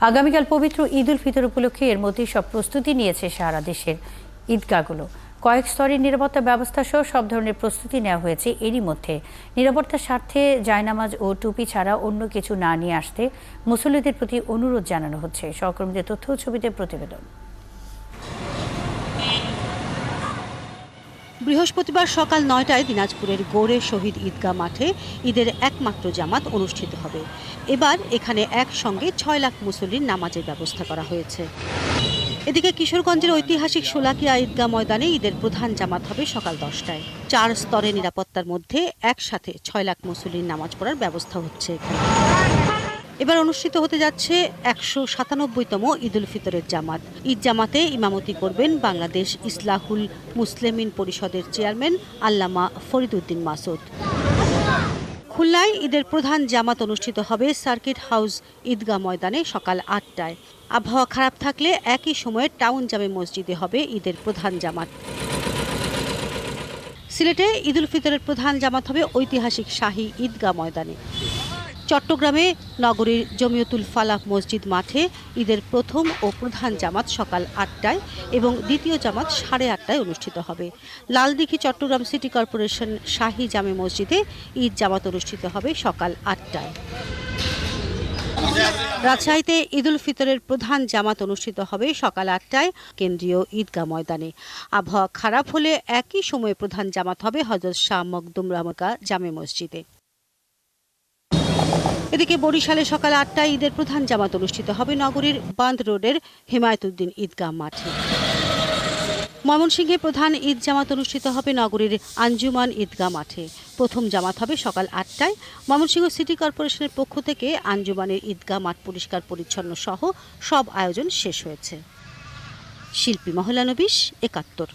আগামীকাল পবিত্র ঈদ উল ফিতর উপলক্ষে এর মধ্যেই সব প্রস্তুতি নিয়েছে সারা দেশের ঈদগাহগুলো। কয়েক স্তরের নিরাপত্তা ব্যবস্থা সহ সব ধরনের প্রস্তুতি নেওয়া হয়েছে। এরই মধ্যে নিরাপত্তার স্বার্থে জায়নামাজ ও টুপি ছাড়া অন্য কিছু না নিয়ে আসতে মুসল্লিদের প্রতি অনুরোধ জানানো হচ্ছে। সহকর্মীদের তথ্য ছবিতে প্রতিবেদন। বৃহস্পতিবার সকাল ৯টায় দিনাজপুরের গৌড়ে শহীদ ঈদগাহ মাঠে ঈদের একমাত্র জামাত অনুষ্ঠিত হবে। এবার এখানে একসঙ্গে ৬ লাখ মুসল্লির নামাজের ব্যবস্থা করা হয়েছে। এদিকে কিশোরগঞ্জের ঐতিহাসিক শোলাকিয়া ঈদগাহ ময়দানে ঈদের প্রধান জামাত হবে সকাল ১০টায়। ৪ স্তরে নিরাপত্তার মধ্যে একসাথে ৬ লাখ মুসল্লির নামাজ পড়ার ব্যবস্থা হচ্ছে এখানে। এবার অনুষ্ঠিত হতে যাচ্ছে ১৯৭তম ঈদ উল ফিতরের জামাত। ঈদ জামাতে ইমামতি করবেন বাংলাদেশ ইসলাহুল মুসলিমিন পরিষদের চেয়ারম্যান আল্লামা ফরিদ উদ্দিন মাসুদ। খুলনায় ঈদের প্রধান জামাত অনুষ্ঠিত হবে সার্কিট হাউস ঈদগাহ ময়দানে সকাল ৮টায়। আবহাওয়া খারাপ থাকলে একই সময়ে টাউন জামে মসজিদে হবে ঈদের প্রধান জামাত। সিলেটে ঈদ উল ফিতরের প্রধান জামাত হবে ঐতিহাসিক শাহী ঈদগাহ ময়দানে। চট্টগ্রামে নগরীর জমিয়তুল ফালাহ মসজিদ মাঠে ঈদের প্রথম ও প্রধান জামাত সকাল ৮টায় এবং দ্বিতীয় জামাত ৮:৩০টায় অনুষ্ঠিত হবে। লালদিঘি চট্টগ্রাম সিটি কর্পোরেশন শাহী জামে মসজিদে ঈদ জামাত অনুষ্ঠিত হবে সকাল ৮টায়। রাজশাহীতে ঈদ উল ফিতরের প্রধান জামাত অনুষ্ঠিত হবে সকাল ৮টায় কেন্দ্রীয় ঈদগাহ ময়দানে। আবহাওয়া খারাপ হলে একই সময়ে প্রধান জামাত হবে হযরত শাহ মখদুম রহমকা জামে মসজিদে। এদিকে বরিশালে সকাল ৮টায় ঈদের প্রধান জামাত অনুষ্ঠিত হবে নগরীর বান্দ রোডের হেমায়েতুদ্দিন ঈদগাহ মাঠে। ময়মনসিংহে প্রধান ঈদ জামাত অনুষ্ঠিত হবে নগরীর আঞ্জুমান ঈদগাহ মাঠে। প্রথম জামাত হবে সকাল ৮টায়। ময়মনসিংহ সিটি কর্পোরেশনের পক্ষ থেকে আঞ্জুমানের ঈদগাহ মাঠ পরিষ্কার পরিচ্ছন্ন সহ সব আয়োজন শেষ হয়েছে। শিল্পী মহলানবিশ ৭১।